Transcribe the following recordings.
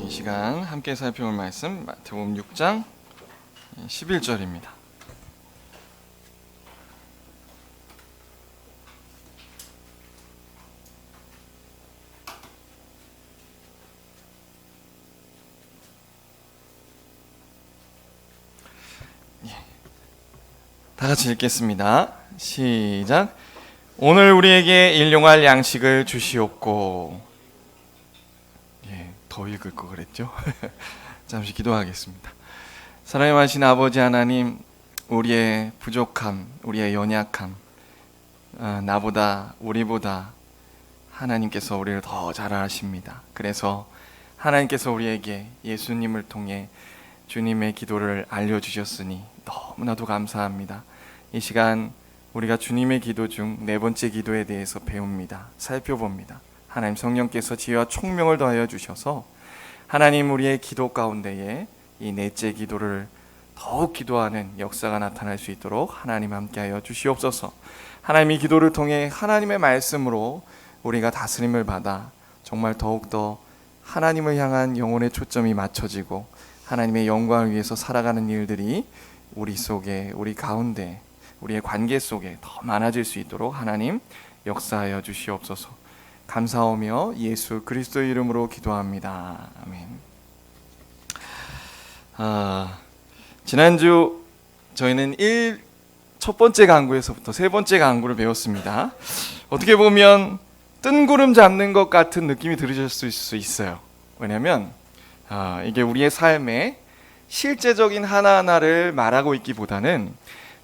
이 시간 함께 살펴볼 말씀 마태복음 6장 11절입니다. 다 같이 읽겠습니다. 시작. 오늘 우리에게 일용할 양식을 주시옵고. 더 읽을 거 그랬죠? 잠시 기도하겠습니다. 사랑의 많으신 아버지 하나님, 우리의 부족함, 우리의 연약함, 나보다 우리보다 하나님께서 우리를 더 잘 아십니다. 그래서 하나님께서 우리에게 예수님을 통해 주님의 기도를 알려주셨으니 너무나도 감사합니다. 이 시간 우리가 주님의 기도 중 네 번째 기도에 대해서 배웁니다. 살펴봅니다. 하나님 성령께서 지혜와 총명을 더하여 주셔서 하나님 우리의 기도 가운데에 이 넷째 기도를 더욱 기도하는 역사가 나타날 수 있도록 하나님 함께하여 주시옵소서. 하나님 이 기도를 통해 하나님의 말씀으로 우리가 다스림을 받아 정말 더욱더 하나님을 향한 영혼의 초점이 맞춰지고 하나님의 영광을 위해서 살아가는 일들이 우리 속에, 우리 가운데, 우리의 관계 속에 더 많아질 수 있도록 하나님 역사하여 주시옵소서. 감사하며 예수 그리스도의 이름으로 기도합니다. 아멘. 지난주 저희는 첫 번째 강구에서부터 세 번째 강구를 배웠습니다. 어떻게 보면 뜬구름 잡는 것 같은 느낌이 들으실 수 있어요. 왜냐하면 이게 우리의 삶의 실제적인 하나하나를 말하고 있기보다는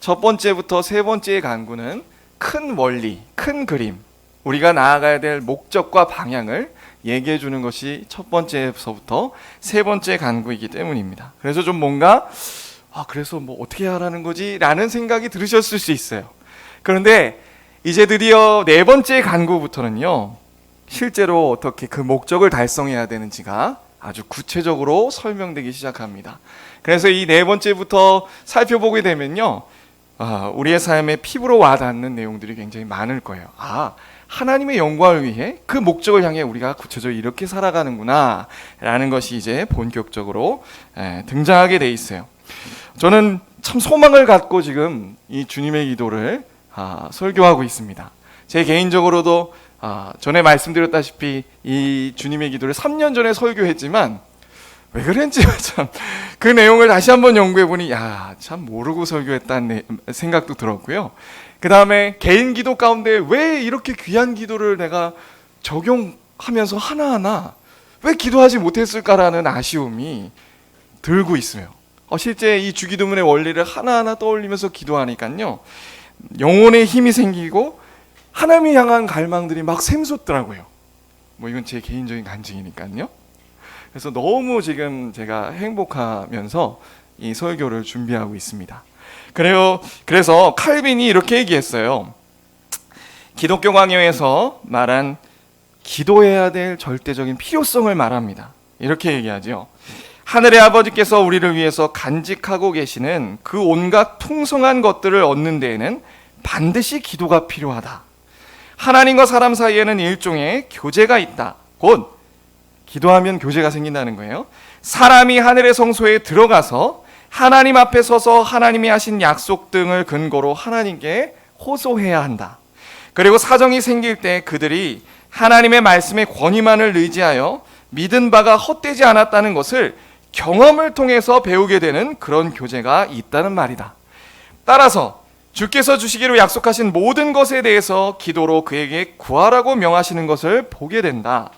첫 번째부터 세 번째의 강구는 큰 원리, 큰 그림, 우리가 나아가야 될 목적과 방향을 얘기해 주는 것이 첫 번째에서부터 세 번째 강구이기 때문입니다. 그래서 좀 뭔가 그래서 뭐 어떻게 하라는 거지? 라는 생각이 들으셨을 수 있어요. 그런데 이제 드디어 네 번째 강구부터는요, 실제로 어떻게 그 목적을 달성해야 되는지가 아주 구체적으로 설명되기 시작합니다. 그래서 이 네 번째부터 살펴보게 되면요, 우리의 삶에 피부로 와닿는 내용들이 굉장히 많을 거예요. 하나님의 영광을 위해 그 목적을 향해 우리가 구체적으로 이렇게 살아가는구나 라는 것이 이제 본격적으로 등장하게 돼 있어요. 저는 참 소망을 갖고 지금 이 주님의 기도를 설교하고 있습니다. 제 개인적으로도 전에 말씀드렸다시피 이 주님의 기도를 3년 전에 설교했지만 왜 그랬는지 참 그 내용을 다시 한번 연구해 보니 참 모르고 설교했다는 생각도 들었고요. 그 다음에 개인 기도 가운데 왜 이렇게 귀한 기도를 내가 적용하면서 하나하나 왜 기도하지 못했을까라는 아쉬움이 들고 있어요. 실제 이 주기도문의 원리를 하나하나 떠올리면서 기도하니까요, 영혼의 힘이 생기고 하나님을 향한 갈망들이 막 샘솟더라고요. 이건 제 개인적인 간증이니까요. 그래서 너무 지금 제가 행복하면서 이 설교를 준비하고 있습니다. 그래서 칼빈이 이렇게 얘기했어요. 기독교 강요에서 말한 기도해야 될 절대적인 필요성을 말합니다. 이렇게 얘기하죠. 하늘의 아버지께서 우리를 위해서 간직하고 계시는 그 온갖 풍성한 것들을 얻는 데에는 반드시 기도가 필요하다. 하나님과 사람 사이에는 일종의 교제가 있다. 곧 기도하면 교제가 생긴다는 거예요. 사람이 하늘의 성소에 들어가서 하나님 앞에 서서 하나님이 하신 약속 등을 근거로 하나님께 호소해야 한다. 그리고 사정이 생길 때 그들이 하나님의 말씀의 권위만을 의지하여 믿은 바가 헛되지 않았다는 것을 경험을 통해서 배우게 되는 그런 교제가 있다는 말이다. 따라서 주께서 주시기로 약속하신 모든 것에 대해서 기도로 그에게 구하라고 명하시는 것을 보게 된다.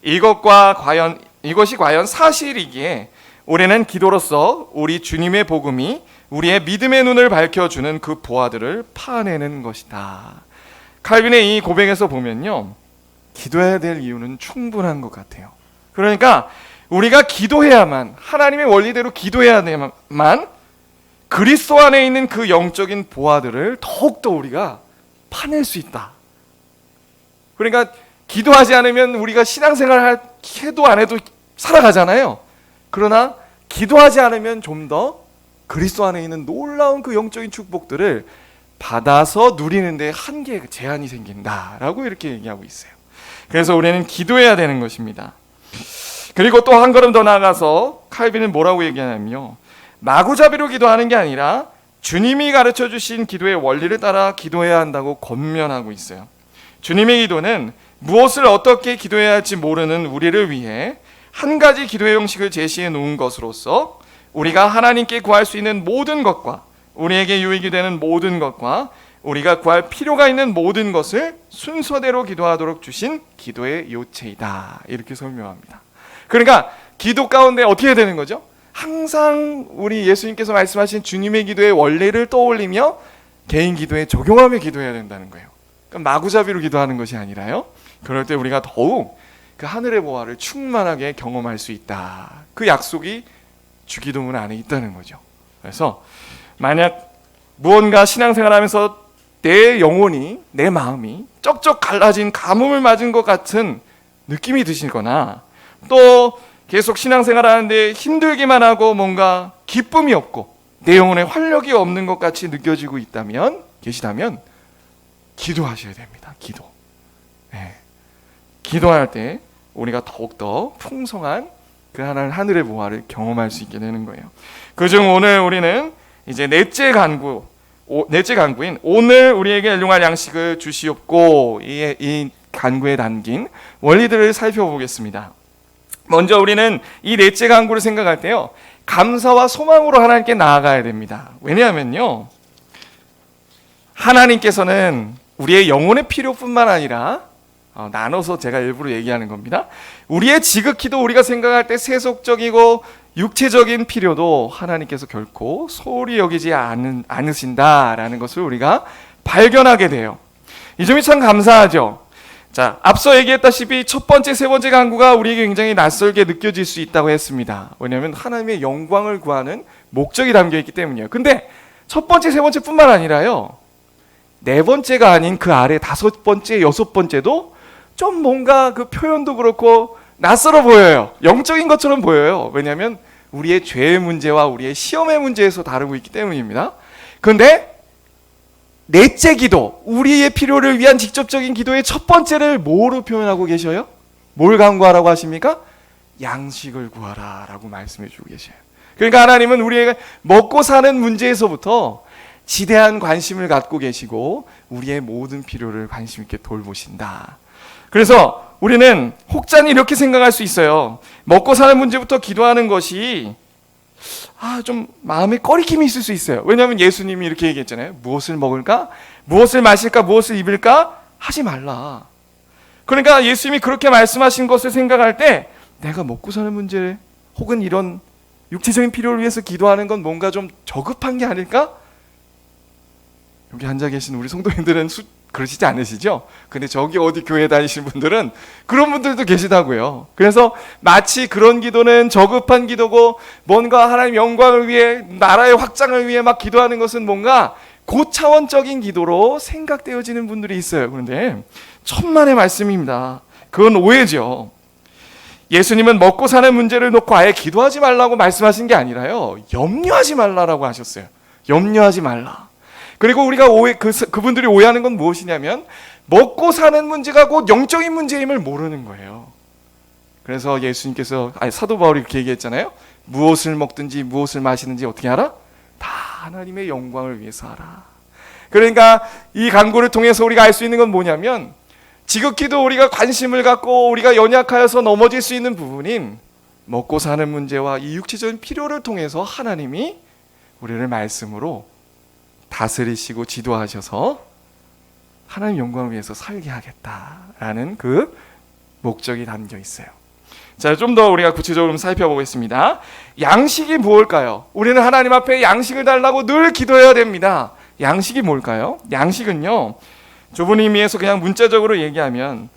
이것이 과연 사실이기에 우리는 기도로서 우리 주님의 복음이 우리의 믿음의 눈을 밝혀주는 그 보화들을 파내는 것이다. 칼빈의 이 고백에서 보면요, 기도해야 될 이유는 충분한 것 같아요. 그러니까 우리가 기도해야만, 하나님의 원리대로 기도해야만 그리스도 안에 있는 그 영적인 보화들을 더욱더 우리가 파낼 수 있다. 그러니까 기도하지 않으면 우리가 신앙생활 해도 안 해도 살아가잖아요. 그러나 기도하지 않으면 좀 더 그리스도 안에 있는 놀라운 그 영적인 축복들을 받아서 누리는데 한계가 제한이 생긴다라고 이렇게 얘기하고 있어요. 그래서 우리는 기도해야 되는 것입니다. 그리고 또 한 걸음 더 나아가서 칼빈은 뭐라고 얘기하냐면요, 마구잡이로 기도하는 게 아니라 주님이 가르쳐 주신 기도의 원리를 따라 기도해야 한다고 권면하고 있어요. 주님의 기도는 무엇을 어떻게 기도해야 할지 모르는 우리를 위해 한 가지 기도의 형식을 제시해 놓은 것으로서 우리가 하나님께 구할 수 있는 모든 것과 우리에게 유익이 되는 모든 것과 우리가 구할 필요가 있는 모든 것을 순서대로 기도하도록 주신 기도의 요체이다, 이렇게 설명합니다. 그러니까 기도 가운데 어떻게 해야 되는 거죠? 항상 우리 예수님께서 말씀하신 주님의 기도의 원리를 떠올리며 개인 기도에 적용하며 기도해야 된다는 거예요. 그러니까 마구잡이로 기도하는 것이 아니라요, 그럴 때 우리가 더욱 그 하늘의 보화를 충만하게 경험할 수 있다, 그 약속이 주기도문 안에 있다는 거죠. 그래서 만약 무언가 신앙생활하면서 내 영혼이, 내 마음이 쩍쩍 갈라진 가뭄을 맞은 것 같은 느낌이 드시거나 또 계속 신앙생활하는데 힘들기만 하고 뭔가 기쁨이 없고 내 영혼에 활력이 없는 것 같이 느껴지고 계시다면 기도하셔야 됩니다. 기도. 네. 기도할 때 우리가 더욱더 풍성한 그 하늘의 보화를 경험할 수 있게 되는 거예요. 그중 오늘 우리는 이제 넷째 간구인 오늘 우리에게 일용할 양식을 주시옵고, 이 간구에 담긴 원리들을 살펴보겠습니다. 먼저 우리는 이 넷째 간구를 생각할 때요, 감사와 소망으로 하나님께 나아가야 됩니다. 왜냐하면요, 하나님께서는 우리의 영혼의 필요뿐만 아니라 나눠서 제가 일부러 얘기하는 겁니다. 우리의 지극히도 우리가 생각할 때 세속적이고 육체적인 필요도 하나님께서 결코 소홀히 여기지 않으신다라는 것을 우리가 발견하게 돼요. 이 점이 참 감사하죠. 자, 앞서 얘기했다시피 첫 번째, 세 번째 간구가 우리에게 굉장히 낯설게 느껴질 수 있다고 했습니다. 왜냐하면 하나님의 영광을 구하는 목적이 담겨 있기 때문이에요. 근데 첫 번째, 세 번째뿐만 아니라요, 네 번째가 아닌 그 아래 다섯 번째, 여섯 번째도 좀 뭔가 그 표현도 그렇고 낯설어 보여요. 영적인 것처럼 보여요. 왜냐하면 우리의 죄의 문제와 우리의 시험의 문제에서 다루고 있기 때문입니다. 그런데 넷째 기도, 우리의 필요를 위한 직접적인 기도의 첫 번째를 뭐로 표현하고 계셔요? 뭘 간구하라고 하십니까? 양식을 구하라 라고 말씀해 주고 계셔요. 그러니까 하나님은 우리의 먹고 사는 문제에서부터 지대한 관심을 갖고 계시고 우리의 모든 필요를 관심 있게 돌보신다. 그래서 우리는 혹자는 이렇게 생각할 수 있어요. 먹고 사는 문제부터 기도하는 것이 좀 마음에 꺼리낌이 있을 수 있어요. 왜냐하면 예수님이 이렇게 얘기했잖아요. 무엇을 먹을까? 무엇을 마실까? 무엇을 입을까? 하지 말라. 그러니까 예수님이 그렇게 말씀하신 것을 생각할 때 내가 먹고 사는 문제 혹은 이런 육체적인 필요를 위해서 기도하는 건 뭔가 좀 저급한 게 아닐까? 여기 앉아 계신 우리 성도님들은 그러시지 않으시죠? 근데 저기 어디 교회 다니시는 분들은 그런 분들도 계시다고요. 그래서 마치 그런 기도는 저급한 기도고 뭔가 하나님 영광을 위해, 나라의 확장을 위해 막 기도하는 것은 뭔가 고차원적인 기도로 생각되어지는 분들이 있어요. 그런데 천만의 말씀입니다. 그건 오해죠. 예수님은 먹고 사는 문제를 놓고 아예 기도하지 말라고 말씀하신 게 아니라요, 염려하지 말라라고 하셨어요. 염려하지 말라. 그리고 우리가 그분들이 오해하는 건 무엇이냐면 먹고 사는 문제가 곧 영적인 문제임을 모르는 거예요. 그래서 예수님께서, 사도 바울이 이렇게 얘기했잖아요. 무엇을 먹든지 무엇을 마시든지 어떻게 하라? 다 하나님의 영광을 위해서 하라. 그러니까 이 간구를 통해서 우리가 알 수 있는 건 뭐냐면 지극히도 우리가 관심을 갖고 우리가 연약하여서 넘어질 수 있는 부분인 먹고 사는 문제와 이 육체적인 필요를 통해서 하나님이 우리를 말씀으로 다스리시고 지도하셔서 하나님 영광을 위해서 살게 하겠다라는 그 목적이 담겨 있어요. 자, 좀 더 우리가 구체적으로 살펴보겠습니다. 양식이 무엇일까요? 우리는 하나님 앞에 양식을 달라고 늘 기도해야 됩니다. 양식이 뭘까요? 양식은요, 좁은 의미에서 그냥 문자적으로 얘기하면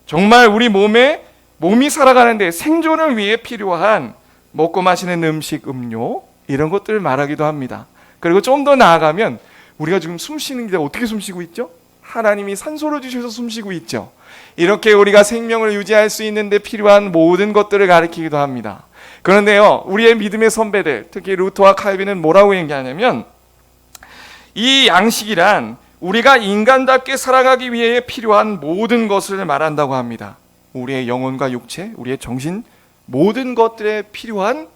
정말 우리 몸이 살아가는데 생존을 위해 필요한 먹고 마시는 음식, 음료 이런 것들을 말하기도 합니다. 그리고 좀 더 나아가면 우리가 지금 숨 쉬는 게 어떻게 숨 쉬고 있죠? 하나님이 산소를 주셔서 숨 쉬고 있죠. 이렇게 우리가 생명을 유지할 수 있는데 필요한 모든 것들을 가리키기도 합니다. 그런데요, 우리의 믿음의 선배들, 특히 루터와 칼빈은 뭐라고 얘기하냐면 이 양식이란 우리가 인간답게 살아가기 위해 필요한 모든 것을 말한다고 합니다. 우리의 영혼과 육체, 우리의 정신, 모든 것들에 필요한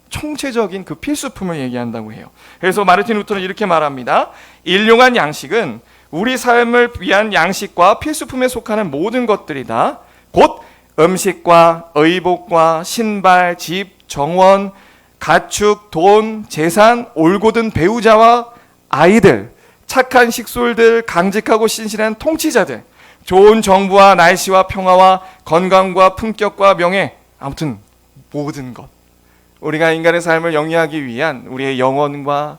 총체적인 그 필수품을 얘기한다고 해요. 그래서 마르틴 루터는 이렇게 말합니다. 일용한 양식은 우리 삶을 위한 양식과 필수품에 속하는 모든 것들이다. 곧 음식과 의복과 신발, 집, 정원, 가축, 돈, 재산, 올곧은 배우자와 아이들, 착한 식솔들, 강직하고 신실한 통치자들, 좋은 정부와 날씨와 평화와 건강과 품격과 명예, 아무튼 모든 것. 우리가 인간의 삶을 영위하기 위한 우리의 영혼과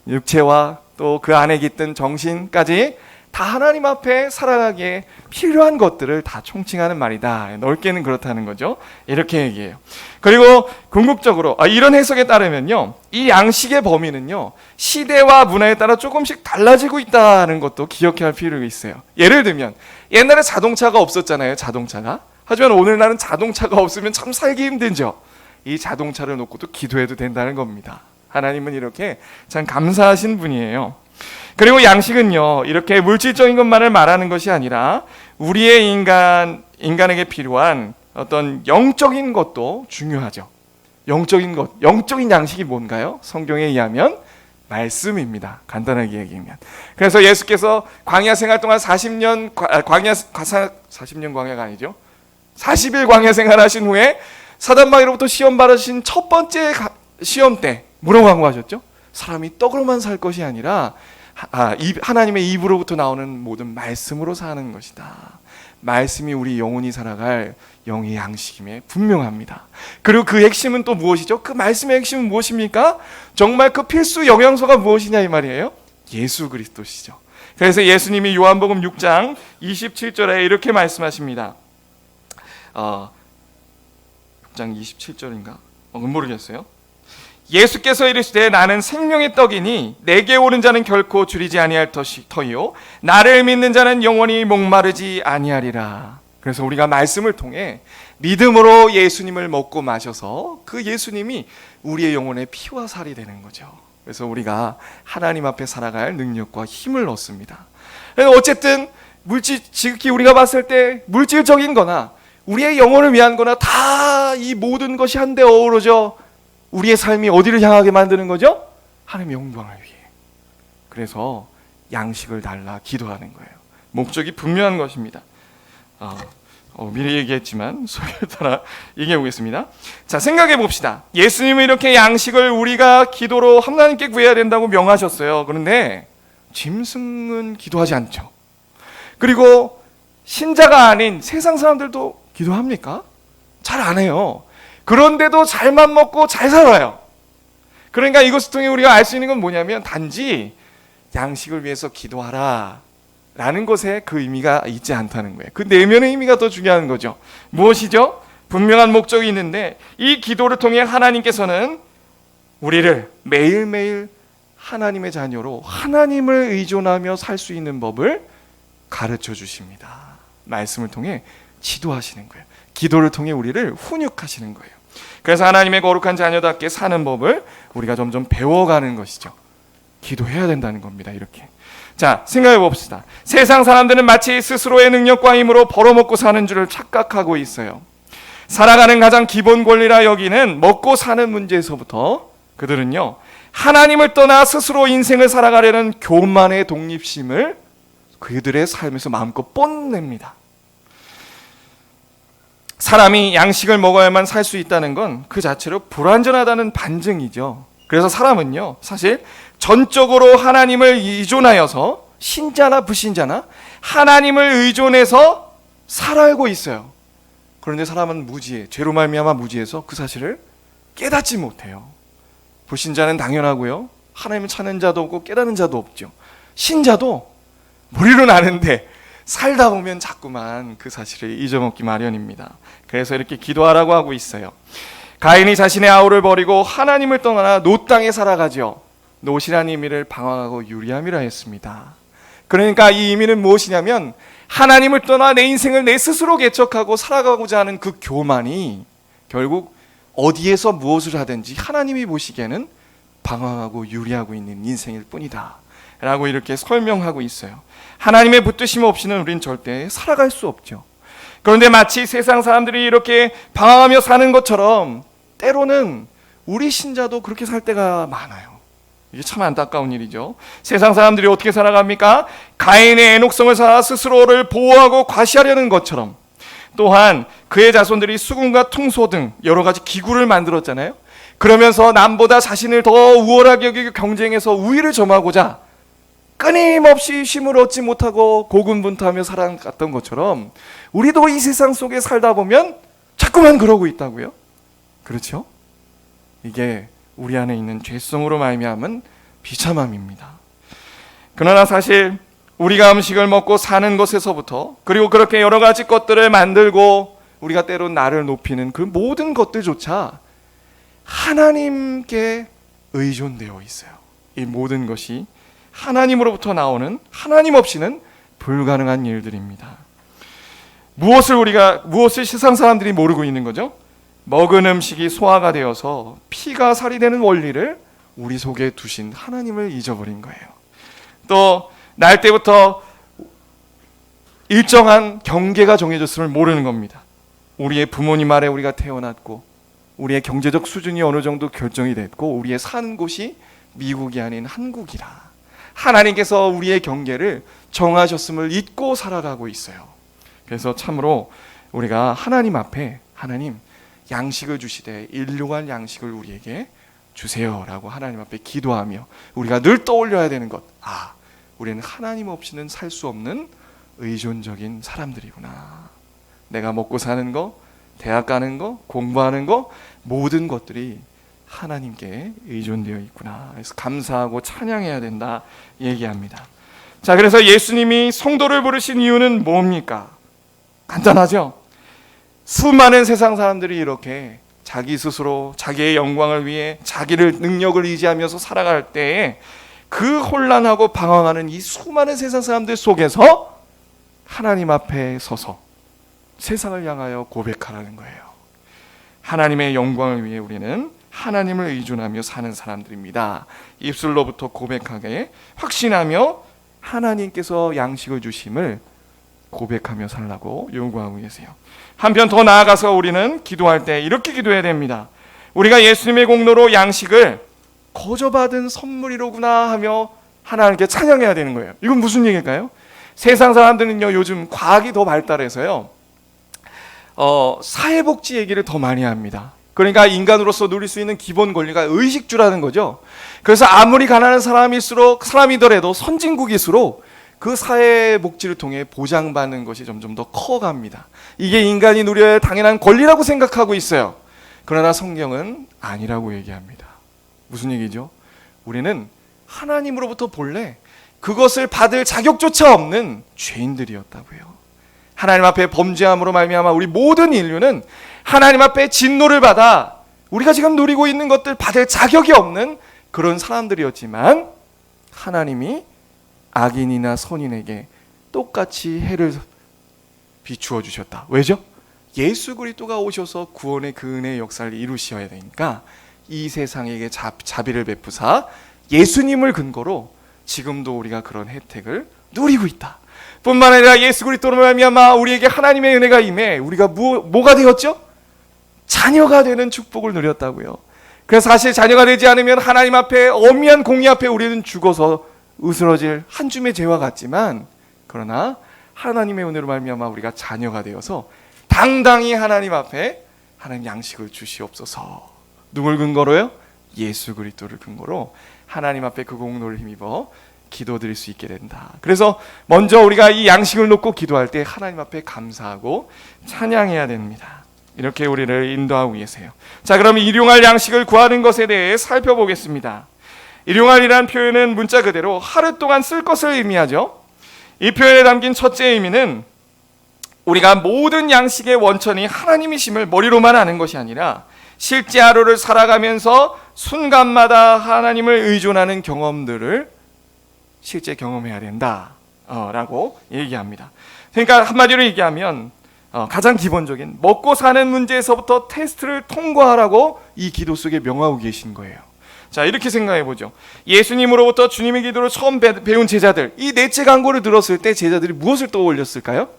육체와 또 그 안에 깃든 정신까지 다 하나님 앞에 살아가기에 필요한 것들을 다 총칭하는 말이다. 넓게는 그렇다는 거죠. 이렇게 얘기해요. 그리고 궁극적으로 이런 해석에 따르면요, 이 양식의 범위는요, 시대와 문화에 따라 조금씩 달라지고 있다는 것도 기억해야 할 필요가 있어요. 예를 들면 옛날에 자동차가 없었잖아요. 자동차가. 하지만 오늘날은 자동차가 없으면 참 살기 힘들죠. 이 자동차를 놓고도 기도해도 된다는 겁니다. 하나님은 이렇게 참 감사하신 분이에요. 그리고 양식은요, 이렇게 물질적인 것만을 말하는 것이 아니라 우리의 인간에게 필요한 어떤 영적인 것도 중요하죠. 영적인 것, 영적인 양식이 뭔가요? 성경에 의하면 말씀입니다. 간단하게 얘기하면. 그래서 예수께서 광야 생활 동안 40년 광야가 아니죠. 40일 광야 생활하신 후에 사단마귀로부터 시험 받으신 첫 번째 시험 때 뭐라고 하셨죠? 사람이 떡으로만 살 것이 아니라 하나님의 입으로부터 나오는 모든 말씀으로 사는 것이다. 말씀이 우리 영혼이 살아갈 영의 양식임에 분명합니다. 그리고 그 핵심은 또 무엇이죠? 그 말씀의 핵심은 무엇입니까? 정말 그 필수 영양소가 무엇이냐 이 말이에요. 예수 그리스도시죠. 그래서 예수님이 요한복음 6장 27절에 이렇게 말씀하십니다. 6장 27절인가? 모르겠어요. 예수께서 이르시되 나는 생명의 떡이니 내게 오는 자는 결코 줄이지 아니할 터이요 나를 믿는 자는 영원히 목마르지 아니하리라. 그래서 우리가 말씀을 통해 믿음으로 예수님을 먹고 마셔서 그 예수님이 우리의 영혼의 피와 살이 되는 거죠. 그래서 우리가 하나님 앞에 살아갈 능력과 힘을 얻습니다. 어쨌든 지극히 우리가 봤을 때 물질적인 거나 우리의 영혼을 위한 거나 다 이 모든 것이 한데 어우러져 우리의 삶이 어디를 향하게 만드는 거죠? 하나님의 영광을 위해. 그래서 양식을 달라 기도하는 거예요. 목적이 분명한 것입니다. 미리 얘기했지만 소리를 따라 얘기해 보겠습니다. 자, 생각해 봅시다. 예수님은 이렇게 양식을 우리가 기도로 하나님께 구해야 된다고 명하셨어요. 그런데 짐승은 기도하지 않죠. 그리고 신자가 아닌 세상 사람들도 기도합니까? 잘 안 해요. 그런데도 잘만 먹고 잘 살아요. 그러니까 이것을 통해 우리가 알 수 있는 건 뭐냐면 단지 양식을 위해서 기도하라 라는 것에 그 의미가 있지 않다는 거예요. 그 내면의 의미가 더 중요한 거죠. 무엇이죠? 분명한 목적이 있는데 이 기도를 통해 하나님께서는 우리를 매일매일 하나님의 자녀로 하나님을 의존하며 살 수 있는 법을 가르쳐 주십니다. 말씀을 통해 지도하시는 거예요. 기도를 통해 우리를 훈육하시는 거예요. 그래서 하나님의 거룩한 자녀답게 사는 법을 우리가 점점 배워가는 것이죠. 기도해야 된다는 겁니다. 이렇게. 자, 생각해 봅시다. 세상 사람들은 마치 스스로의 능력과 힘으로 벌어먹고 사는 줄을 착각하고 있어요. 살아가는 가장 기본 권리라 여기는 먹고 사는 문제에서부터 그들은요, 하나님을 떠나 스스로 인생을 살아가려는 교만의 독립심을 그들의 삶에서 마음껏 뽐냅니다. 사람이 양식을 먹어야만 살 수 있다는 건 그 자체로 불완전하다는 반증이죠. 그래서 사람은요, 사실 전적으로 하나님을 의존하여서 신자나 불신자나 하나님을 의존해서 살아가고 있어요. 그런데 사람은 무지해, 죄로 말미암아 무지해서 그 사실을 깨닫지 못해요. 불신자는 당연하고요, 하나님을 찾는 자도 없고 깨닫는 자도 없죠. 신자도 머리로는 아는데 살다 보면 자꾸만 그 사실을 잊어먹기 마련입니다. 그래서 이렇게 기도하라고 하고 있어요. 가인이 자신의 아우를 버리고 하나님을 떠나 놋 땅에 살아가죠. 놋이라는 의미를 방황하고 유리함이라 했습니다. 그러니까 이 의미는 무엇이냐면 하나님을 떠나 내 인생을 내 스스로 개척하고 살아가고자 하는 그 교만이 결국 어디에서 무엇을 하든지 하나님이 보시기에는 방황하고 유리하고 있는 인생일 뿐이다 라고 이렇게 설명하고 있어요. 하나님의 붙드심 없이는 우린 절대 살아갈 수 없죠. 그런데 마치 세상 사람들이 이렇게 방황하며 사는 것처럼 때로는 우리 신자도 그렇게 살 때가 많아요. 이게 참 안타까운 일이죠. 세상 사람들이 어떻게 살아갑니까? 가인의 애녹성을 살아 스스로를 보호하고 과시하려는 것처럼, 또한 그의 자손들이 수금과 퉁소 등 여러 가지 기구를 만들었잖아요. 그러면서 남보다 자신을 더 우월하게 여기고 경쟁해서 우위를 점하고자 끊임없이 쉼을 얻지 못하고 고군분투하며 살아갔던 것처럼 우리도 이 세상 속에 살다 보면 자꾸만 그러고 있다고요. 그렇죠? 이게 우리 안에 있는 죄성으로 말미암은 비참함입니다. 그러나 사실 우리가 음식을 먹고 사는 것에서부터, 그리고 그렇게 여러 가지 것들을 만들고 우리가 때론 나를 높이는 그 모든 것들조차 하나님께 의존되어 있어요. 이 모든 것이 하나님으로부터 나오는, 하나님 없이는 불가능한 일들입니다. 무엇을 세상 사람들이 모르고 있는 거죠? 먹은 음식이 소화가 되어서 피가 살이 되는 원리를 우리 속에 두신 하나님을 잊어버린 거예요. 또 날 때부터 일정한 경계가 정해졌음을 모르는 겁니다. 우리의 부모님 아래 우리가 태어났고, 우리의 경제적 수준이 어느 정도 결정이 됐고, 우리의 사는 곳이 미국이 아닌 한국이라 하나님께서 우리의 경계를 정하셨음을 잊고 살아가고 있어요. 그래서 참으로 우리가 하나님 앞에, 하나님 양식을 주시되 일용할 양식을 우리에게 주세요라고 하나님 앞에 기도하며 우리가 늘 떠올려야 되는 것, 우리는 하나님 없이는 살 수 없는 의존적인 사람들이구나. 내가 먹고 사는 거, 대학 가는 거, 공부하는 거, 모든 것들이 하나님께 의존되어 있구나. 그래서 감사하고 찬양해야 된다 얘기합니다. 자, 그래서 예수님이 성도를 부르신 이유는 뭡니까? 간단하죠? 수많은 세상 사람들이 이렇게 자기 스스로 자기의 영광을 위해 자기를 능력을 의지하면서 살아갈 때에 그 혼란하고 방황하는 이 수많은 세상 사람들 속에서 하나님 앞에 서서 세상을 향하여 고백하라는 거예요. 하나님의 영광을 위해 우리는 하나님을 의존하며 사는 사람들입니다. 입술로부터 고백하게 확신하며 하나님께서 양식을 주심을 고백하며 살라고 요구하고 계세요. 한편 더 나아가서 우리는 기도할 때 이렇게 기도해야 됩니다. 우리가 예수님의 공로로 양식을 거저받은 선물이로구나 하며 하나님께 찬양해야 되는 거예요. 이건 무슨 얘기일까요? 세상 사람들은요, 요즘 과학이 더 발달해서요, 사회복지 얘기를 더 많이 합니다. 그러니까 인간으로서 누릴 수 있는 기본 권리가 의식주라는 거죠. 그래서 아무리 가난한 사람이더라도 선진국일수록 그 사회복지를 통해 보장받는 것이 점점 더 커갑니다. 이게 인간이 누려야 할 당연한 권리라고 생각하고 있어요. 그러나 성경은 아니라고 얘기합니다. 무슨 얘기죠? 우리는 하나님으로부터 본래 그것을 받을 자격조차 없는 죄인들이었다고요. 하나님 앞에 범죄함으로 말미암아 우리 모든 인류는 하나님 앞에 진노를 받아 우리가 지금 누리고 있는 것들 받을 자격이 없는 그런 사람들이었지만, 하나님이 악인이나 선인에게 똑같이 해를 비추어 주셨다. 왜죠? 예수 그리스도가 오셔서 구원의 그 은혜의 역사를 이루셔야 되니까 이 세상에게 자비를 베푸사 예수님을 근거로 지금도 우리가 그런 혜택을 누리고 있다. 뿐만 아니라 예수 그리스도로 말미암아 우리에게 하나님의 은혜가 임해 우리가 뭐가 되었죠? 자녀가 되는 축복을 누렸다고요. 그래서 사실 자녀가 되지 않으면 하나님 앞에 엄미한 공의 앞에 우리는 죽어서 으스러질 한 줌의 죄와 같지만, 그러나 하나님의 은혜로 말미암아 우리가 자녀가 되어서 당당히 하나님 앞에 하나님 양식을 주시옵소서. 누굴 근거로요? 예수 그리스도를 근거로 하나님 앞에 그 공로를 힘입어 기도드릴 수 있게 된다. 그래서 먼저 우리가 이 양식을 놓고 기도할 때 하나님 앞에 감사하고 찬양해야 됩니다. 이렇게 우리를 인도하고 계세요. 자, 그럼 일용할 양식을 구하는 것에 대해 살펴보겠습니다. 일용할이라는 표현은 문자 그대로 하루 동안 쓸 것을 의미하죠. 이 표현에 담긴 첫째 의미는 우리가 모든 양식의 원천이 하나님이심을 머리로만 아는 것이 아니라 실제 하루를 살아가면서 순간마다 하나님을 의존하는 경험들을 실제 경험해야 된다 라고 얘기합니다. 그러니까 한마디로 얘기하면 가장 기본적인 먹고 사는 문제에서부터 테스트를 통과하라고 이 기도 속에 명하고 계신 거예요. 자, 이렇게 생각해 보죠. 예수님으로부터 주님의 기도를 처음 배운 제자들, 이 넷째 강구를 들었을 때 제자들이 무엇을 떠올렸을까요?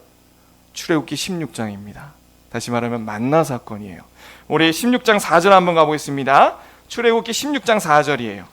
출애굽기 16장입니다. 다시 말하면 만나 사건이에요. 우리 16장 4절 한번 가보겠습니다. 출애굽기 16장 4절이에요.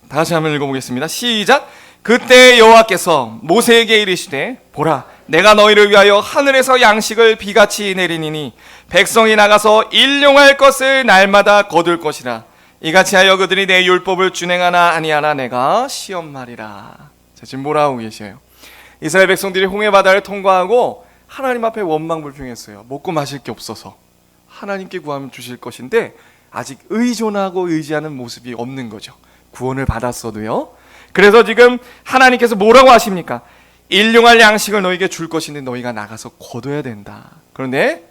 다 같이 한번 읽어보겠습니다. 시작. 그때 여호와께서 모세에게 이르시되 보라 내가 너희를 위하여 하늘에서 양식을 비같이 내리니니 백성이 나가서 일용할 것을 날마다 거둘 것이라. 이같이 하여 그들이 내 율법을 준행하나 아니하나 내가 시험하리라. 자, 지금 뭐라 하고 계셔요? 이스라엘 백성들이 홍해 바다를 통과하고 하나님 앞에 원망불평했어요. 먹고 마실 게 없어서. 하나님께 구하면 주실 것인데 아직 의존하고 의지하는 모습이 없는 거죠. 구원을 받았어도요. 그래서 지금 하나님께서 뭐라고 하십니까? 일용할 양식을 너희에게 줄 것인데 너희가 나가서 거둬야 된다. 그런데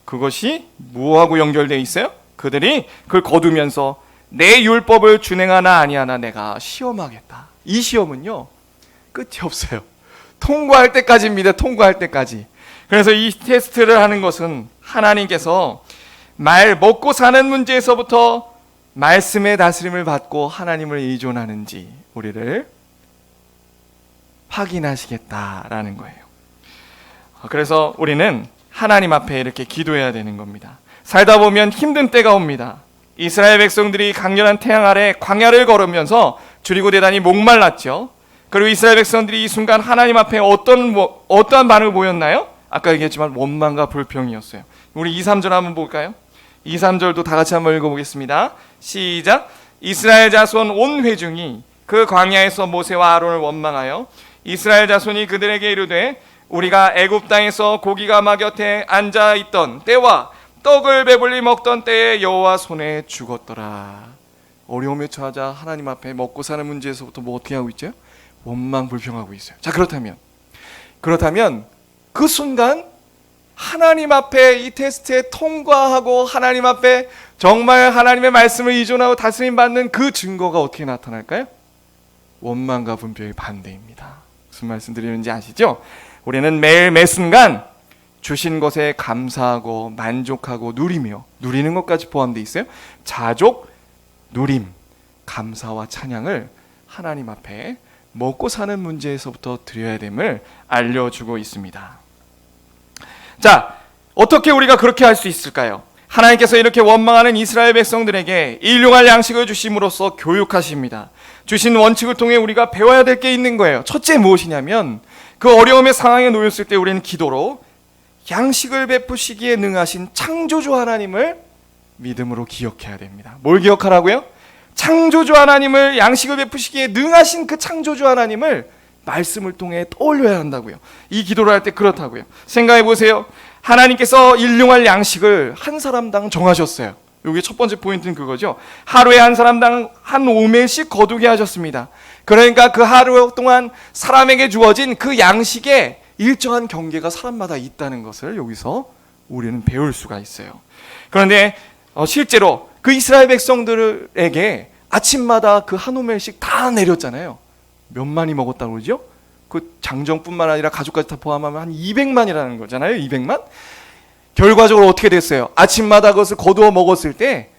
그것이 뭐하고 연결되어 있어요? 그들이 그걸 거두면서 내 율법을 준행하나 아니하나 내가 시험하겠다. 이 시험은요 끝이 없어요. 통과할 때까지입니다. 통과할 때까지. 그래서 이 테스트를 하는 것은 하나님께서 먹고 사는 문제에서부터 말씀의 다스림을 받고 하나님을 의존하는지 우리를 확인하시겠다라는 거예요. 그래서 우리는 하나님 앞에 이렇게 기도해야 되는 겁니다. 살다 보면 힘든 때가 옵니다. 이스라엘 백성들이 강렬한 태양 아래 광야를 걸으면서 줄이고 대단히 목말랐죠. 그리고 이스라엘 백성들이 이 순간 하나님 앞에 어떠한 반응을 보였나요? 아까 얘기했지만 원망과 불평이었어요. 우리 2, 3절 한번 볼까요? 2, 3절도 다 같이 한번 읽어보겠습니다. 시작. 이스라엘 자손 온 회중이 그 광야에서 모세와 아론을 원망하여 이스라엘 자손이 그들에게 이르되 우리가 애굽 땅에서 고기가 막 곁에 앉아 있던 때와 떡을 배불리 먹던 때에 여호와 손에 죽었더라. 어려움에 처하자 하나님 앞에 먹고 사는 문제에서부터 뭐 어떻게 하고 있죠? 원망 불평하고 있어요. 자, 그렇다면 그 순간 하나님 앞에 이 테스트에 통과하고 하나님 앞에 정말 하나님의 말씀을 의존하고 다스림 받는 그 증거가 어떻게 나타날까요? 원망과 분별의 반대입니다. 무슨 말씀 드리는지 아시죠? 우리는 매일 매 순간 주신 것에 감사하고 만족하고 누리며, 누리는 것까지 포함되어 있어요. 자족, 누림, 감사와 찬양을 하나님 앞에 먹고 사는 문제에서부터 드려야 됨을 알려주고 있습니다. 자, 어떻게 우리가 그렇게 할 수 있을까요? 하나님께서 이렇게 원망하는 이스라엘 백성들에게 일용할 양식을 주심으로써 교육하십니다. 주신 원칙을 통해 우리가 배워야 될 게 있는 거예요. 첫째 무엇이냐면 그 어려움의 상황에 놓였을 때 우리는 기도로 양식을 베푸시기에 능하신 창조주 하나님을 믿음으로 기억해야 됩니다. 뭘 기억하라고요? 창조주 하나님을, 양식을 베푸시기에 능하신 그 창조주 하나님을 말씀을 통해 떠올려야 한다고요. 이 기도를 할 때 그렇다고요. 생각해 보세요. 하나님께서 일용할 양식을 한 사람당 정하셨어요. 여기 첫 번째 포인트는 그거죠. 하루에 한 사람당 한 오멜씩 거두게 하셨습니다. 그러니까 그 하루 동안 사람에게 주어진 그 양식에 일정한 경계가 사람마다 있다는 것을 여기서 우리는 배울 수가 있어요. 그런데 실제로 그 이스라엘 백성들에게 아침마다 그 한 오멜씩 다 내렸잖아요. 몇 만이 먹었다고 그러죠? 그 장정뿐만 아니라 가족까지 다 포함하면 한 200만이라는 거잖아요. 200만? 결과적으로 어떻게 됐어요? 아침마다 그것을 거두어 먹었을 때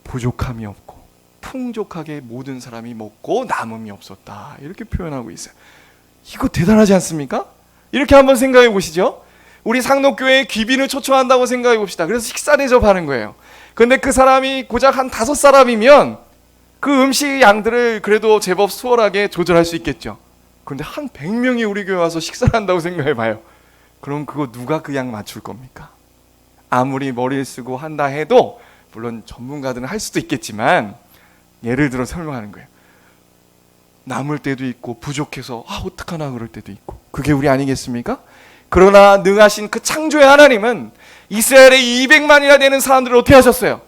부족함이 없고 풍족하게 모든 사람이 먹고 남음이 없었다. 이렇게 표현하고 있어요. 이거 대단하지 않습니까? 이렇게 한번 생각해 보시죠. 우리 상록교회에 귀빈을 초청한다고 생각해 봅시다. 그래서 식사 대접하는 거예요. 근데 그 사람이 고작 한 5사람이면 그 음식 양들을 그래도 제법 수월하게 조절할 수 있겠죠. 그런데 한 100명이 우리 교회 와서 식사를 한다고 생각해 봐요. 그럼 그거 누가 그 양 맞출 겁니까? 아무리 머리를 쓰고 한다 해도 물론 전문가들은 할 수도 있겠지만 예를 들어 설명하는 거예요. 남을 때도 있고 부족해서 어떡하나 그럴 때도 있고 그게 우리 아니겠습니까? 그러나 능하신 그 창조의 하나님은 이스라엘의 200만이나 되는 사람들을 어떻게 하셨어요?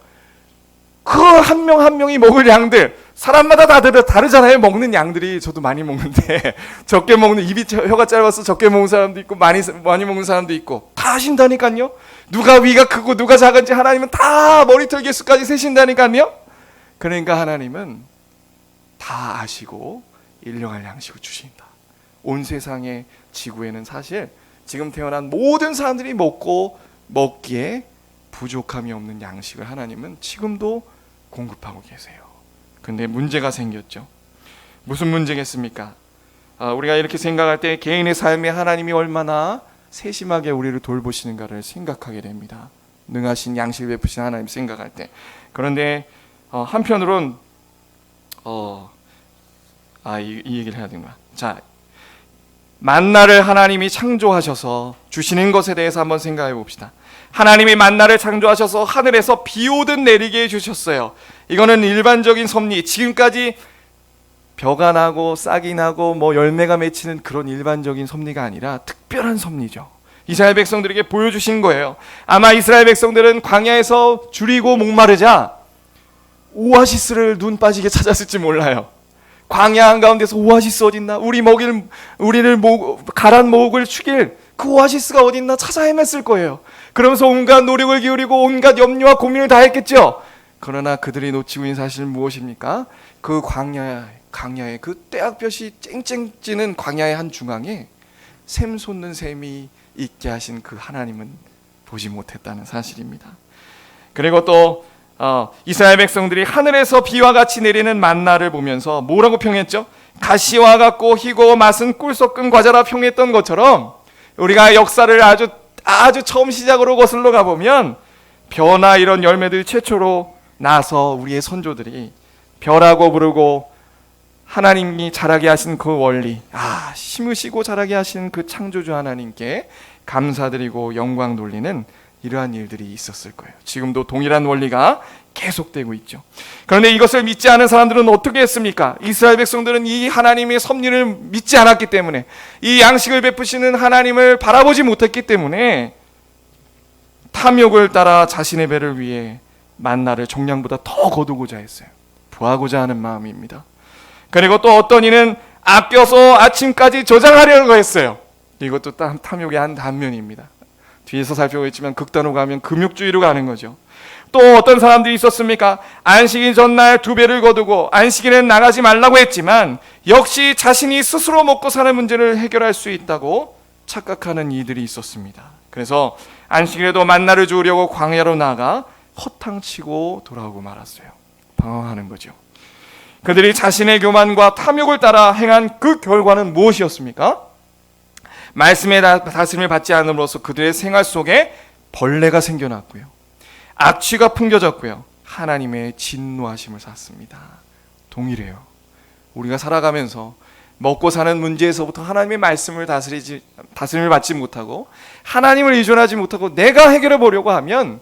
그 한 명 한 명이 먹을 양들 사람마다 다 다르잖아요. 먹는 양들이. 저도 많이 먹는데 적게 먹는, 입이 혀가 짧아서 적게 먹는 사람도 있고 많이 먹는 사람도 있고 다 아신다니까요. 누가 위가 크고 누가 작은지 하나님은 다 머리털 개수까지 세신다니까요. 그러니까 하나님은 다 아시고 일용할 양식을 주신다. 온 세상의 지구에는 사실 지금 태어난 모든 사람들이 먹기에 부족함이 없는 양식을 하나님은 지금도 공급하고 계세요. 근데 문제가 생겼죠. 무슨 문제겠습니까? 우리가 이렇게 생각할 때 개인의 삶에 하나님이 얼마나 세심하게 우리를 돌보시는가를 생각하게 됩니다. 능하신 양식을 베푸신 하나님 생각할 때. 그런데 한편으론 이 얘기를 해야 되는구나. 자, 만나를 하나님이 창조하셔서 주시는 것에 대해서 한번 생각해 봅시다. 하나님이 만나를 창조하셔서 하늘에서 비 오듯 내리게 해주셨어요. 이거는 일반적인 섭리, 지금까지 벼가 나고 싹이 나고 열매가 맺히는 그런 일반적인 섭리가 아니라 특별한 섭리죠. 이스라엘 백성들에게 보여주신 거예요. 아마 이스라엘 백성들은 광야에서 줄이고 목마르자 오아시스를 눈 빠지게 찾았을지 몰라요. 광야 한가운데서 오아시스 어딨나? 우리를 가란 목을 축일 그 오아시스가 어딨나 찾아 헤맸을 거예요. 그러면서 온갖 노력을 기울이고 온갖 염려와 고민을 다 했겠죠. 그러나 그들이 놓치고 있는 사실은 무엇입니까? 그 광야의 그 떼약볕이 쨍쨍 찌는 광야의 한 중앙에 샘 솟는 샘이 있게 하신 그 하나님은 보지 못했다는 사실입니다. 그리고 또 이스라엘 백성들이 하늘에서 비와 같이 내리는 만나를 보면서 뭐라고 평했죠? 가시와 같고 희고 맛은 꿀 섞은 과자라 평했던 것처럼 우리가 역사를 아주 처음 시작으로 거슬러 가보면 벼나 이런 열매들 최초로 나서 우리의 선조들이 벼라고 부르고 하나님이 자라게 하신 그 원리, 심으시고 자라게 하신 그 창조주 하나님께 감사드리고 영광 돌리는 이러한 일들이 있었을 거예요. 지금도 동일한 원리가 계속되고 있죠. 그런데 이것을 믿지 않은 사람들은 어떻게 했습니까? 이스라엘 백성들은 이 하나님의 섭리를 믿지 않았기 때문에, 이 양식을 베푸시는 하나님을 바라보지 못했기 때문에 탐욕을 따라 자신의 배를 위해 만나를 정량보다 더 거두고자 했어요. 부하고자 하는 마음입니다. 그리고 또 어떤 이는 아껴서 아침까지 저장하려고 했어요. 이것도 탐욕의 한 단면입니다. 뒤에서 살펴보겠지만 극단으로 가면 금욕주의로 가는 거죠. 또 어떤 사람들이 있었습니까? 안식일 전날 2배를 거두고 안식일엔 나가지 말라고 했지만 역시 자신이 스스로 먹고 사는 문제를 해결할 수 있다고 착각하는 이들이 있었습니다. 그래서 안식일에도 만나를 주우려고 광야로 나가 허탕치고 돌아오고 말았어요. 방황하는 거죠. 그들이 자신의 교만과 탐욕을 따라 행한 그 결과는 무엇이었습니까? 말씀의 다스림을 받지 않음으로써 그들의 생활 속에 벌레가 생겨났고요, 악취가 풍겨졌고요, 하나님의 진노하심을 샀습니다. 동일해요. 우리가 살아가면서 먹고 사는 문제에서부터 하나님의 말씀을 다스림을 받지 못하고 하나님을 의존하지 못하고 내가 해결해 보려고 하면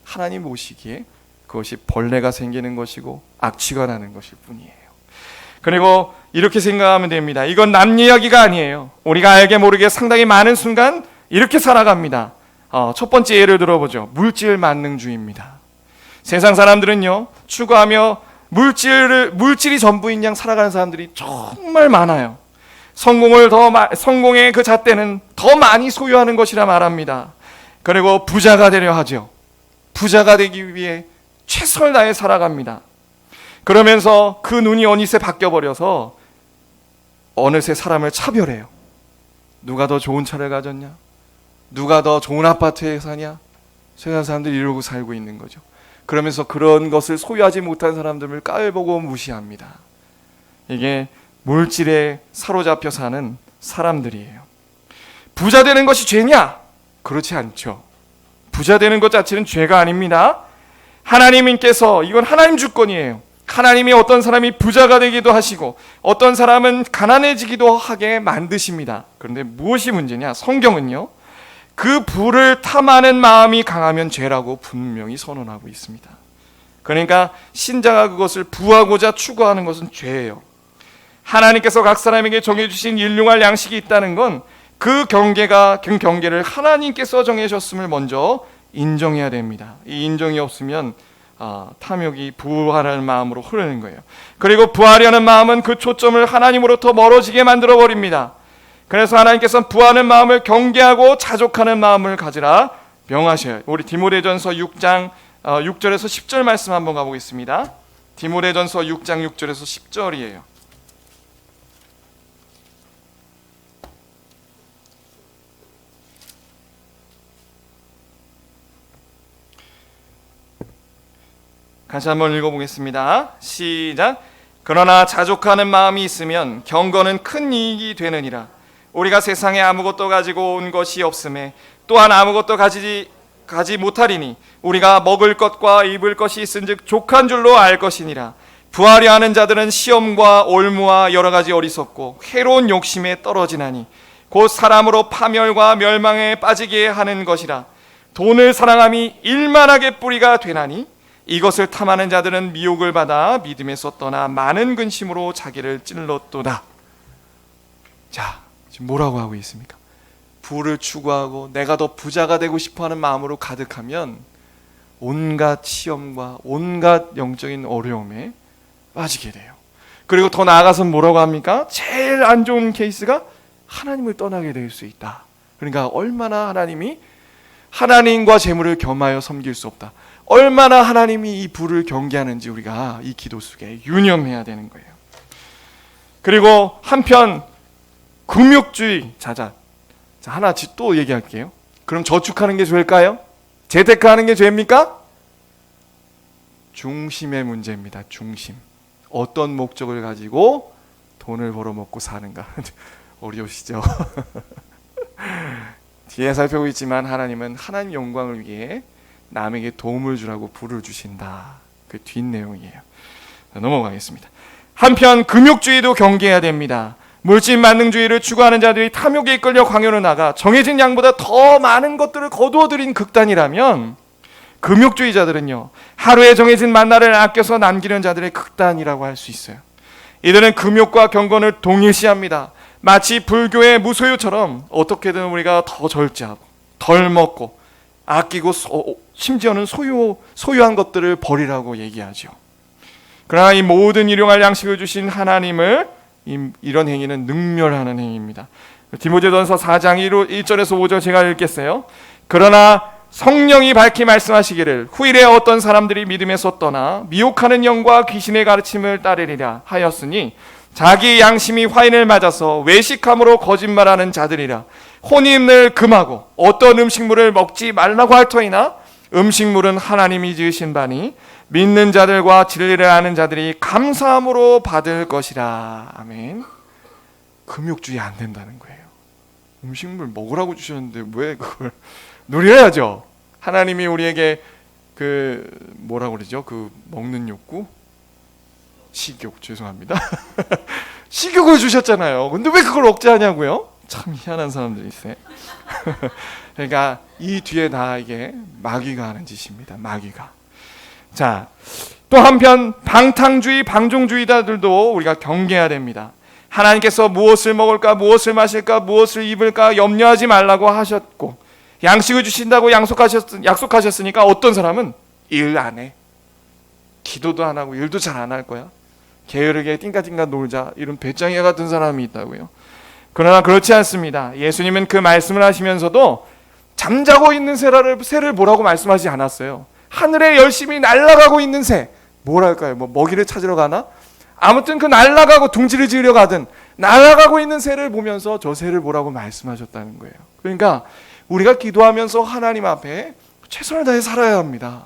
하나님 보시기에 그것이 벌레가 생기는 것이고 악취가 나는 것일 뿐이에요. 그리고 이렇게 생각하면 됩니다. 이건 남 이야기가 아니에요. 우리가 알게 모르게 상당히 많은 순간 이렇게 살아갑니다. 첫 번째 예를 들어보죠. 물질 만능주의입니다. 세상 사람들은요, 추구하며 물질이 전부인 양 살아가는 사람들이 정말 많아요. 성공의 그 잣대는 더 많이 소유하는 것이라 말합니다. 그리고 부자가 되려 하죠. 부자가 되기 위해 최선을 다해 살아갑니다. 그러면서 그 눈이 어느새 바뀌어버려서 어느새 사람을 차별해요. 누가 더 좋은 차를 가졌냐? 누가 더 좋은 아파트에 사냐? 세상 사람들이 이러고 살고 있는 거죠. 그러면서 그런 것을 소유하지 못한 사람들을 깔보고 무시합니다. 이게 물질에 사로잡혀 사는 사람들이에요. 부자 되는 것이 죄냐? 그렇지 않죠. 부자 되는 것 자체는 죄가 아닙니다. 하나님께서, 이건 하나님 주권이에요. 하나님이 어떤 사람이 부자가 되기도 하시고 어떤 사람은 가난해지기도 하게 만드십니다. 그런데 무엇이 문제냐? 성경은요, 그 부를 탐하는 마음이 강하면 죄라고 분명히 선언하고 있습니다. 그러니까 신자가 그것을 부하고자 추구하는 것은 죄예요. 하나님께서 각 사람에게 정해주신 일용할 양식이 있다는 건 그 경계를 하나님께서 정해주셨음을 먼저 인정해야 됩니다. 이 인정이 없으면 탐욕이 부하려는 마음으로 흐르는 거예요. 그리고 부하려는 마음은 그 초점을 하나님으로부터 멀어지게 만들어 버립니다. 그래서 하나님께서는 부하는 마음을 경계하고 자족하는 마음을 가지라 명하셔요. 우리 디모데전서 6장 6절에서 10절 말씀 한번 가보겠습니다. 디모데전서 6장 6절에서 10절이에요. 같이 한번 읽어보겠습니다. 시작. 그러나 자족하는 마음이 있으면 경건은 큰 이익이 되느니라. 우리가 세상에 아무것도 가지고 온 것이 없음에 또한 아무것도 가지 못하리니 우리가 먹을 것과 입을 것이 있은즉 족한 줄로 알 것이니라. 부하려 하는 자들은 시험과 올무와 여러 가지 어리석고 해로운 욕심에 떨어지나니 곧 사람으로 파멸과 멸망에 빠지게 하는 것이라. 돈을 사랑함이 일만하게 뿌리가 되나니 이것을 탐하는 자들은 미혹을 받아 믿음에서 떠나 많은 근심으로 자기를 찔렀도다. 자, 지금 뭐라고 하고 있습니까? 부를 추구하고 내가 더 부자가 되고 싶어하는 마음으로 가득하면 온갖 시험과 온갖 영적인 어려움에 빠지게 돼요. 그리고 더 나아가서 뭐라고 합니까? 제일 안 좋은 케이스가 하나님을 떠나게 될 수 있다. 그러니까 얼마나 하나님과 재물을 겸하여 섬길 수 없다. 얼마나 하나님이 이 부를 경계하는지 우리가 이 기도 속에 유념해야 되는 거예요. 그리고 한편 금욕주의. 자, 하나 또 얘기할게요. 그럼 저축하는 게 죄일까요? 재테크하는 게 죄입니까? 중심의 문제입니다. 중심. 어떤 목적을 가지고 돈을 벌어먹고 사는가. 어려우시죠? 뒤에 살펴보고 있지만 하나님은 하나님 영광을 위해 남에게 도움을 주라고 부를 주신다. 그 뒷내용이에요. 넘어가겠습니다. 한편 금욕주의도 경계해야 됩니다. 물질 만능주의를 추구하는 자들이 탐욕에 이끌려 광야로 나가 정해진 양보다 더 많은 것들을 거두어들인 극단이라면 금욕주의자들은요, 하루에 정해진 만나를 아껴서 남기는 자들의 극단이라고 할 수 있어요. 이들은 금욕과 경건을 동일시합니다. 마치 불교의 무소유처럼 어떻게든 우리가 더 절제하고 덜 먹고 아끼고 심지어는 소유한 것들을 버리라고 얘기하죠. 그러나 이 모든 일용할 양식을 주신 하나님을 이런 행위는 능멸하는 행위입니다. 디모데전서 4장 1절에서 5절 제가 읽겠어요. 그러나 성령이 밝히 말씀하시기를 후일에 어떤 사람들이 믿음에서 떠나 미혹하는 영과 귀신의 가르침을 따르리라 하였으니 자기 양심이 화인을 맞아서 외식함으로 거짓말하는 자들이라. 혼인을 금하고 어떤 음식물을 먹지 말라고 할 터이나 음식물은 하나님이 지으신 바니 믿는 자들과 진리를 아는 자들이 감사함으로 받을 것이라. 아멘. 금욕주의 안 된다는 거예요. 음식물 먹으라고 주셨는데 왜 그걸 누려야죠. 하나님이 우리에게 뭐라고 그러죠? 먹는 욕구? 식욕, 죄송합니다. 식욕을 주셨잖아요. 근데 왜 그걸 억제하냐고요? 참 희한한 사람들이 있어요. 그러니까 이 뒤에 다 이게 마귀가 하는 짓입니다. 마귀가. 자, 또 한편 방탕주의, 방종주의자들도 우리가 경계해야 됩니다. 하나님께서 무엇을 먹을까, 무엇을 마실까, 무엇을 입을까 염려하지 말라고 하셨고 양식을 주신다고 약속하셨으니까 어떤 사람은 일 안 해. 기도도 안 하고 일도 잘 안 할 거야. 게으르게 띵까띵까 놀자. 이런 배짱이 같은 사람이 있다고요. 그러나 그렇지 않습니다. 예수님은 그 말씀을 하시면서도 잠자고 있는 새를 보라고 말씀하지 않았어요. 하늘에 열심히 날아가고 있는 새, 뭐랄까요? 먹이를 찾으러 가나? 아무튼 그 날아가고 둥지를 지으려 가든 날아가고 있는 새를 보면서 저 새를 보라고 말씀하셨다는 거예요. 그러니까 우리가 기도하면서 하나님 앞에 최선을 다해 살아야 합니다.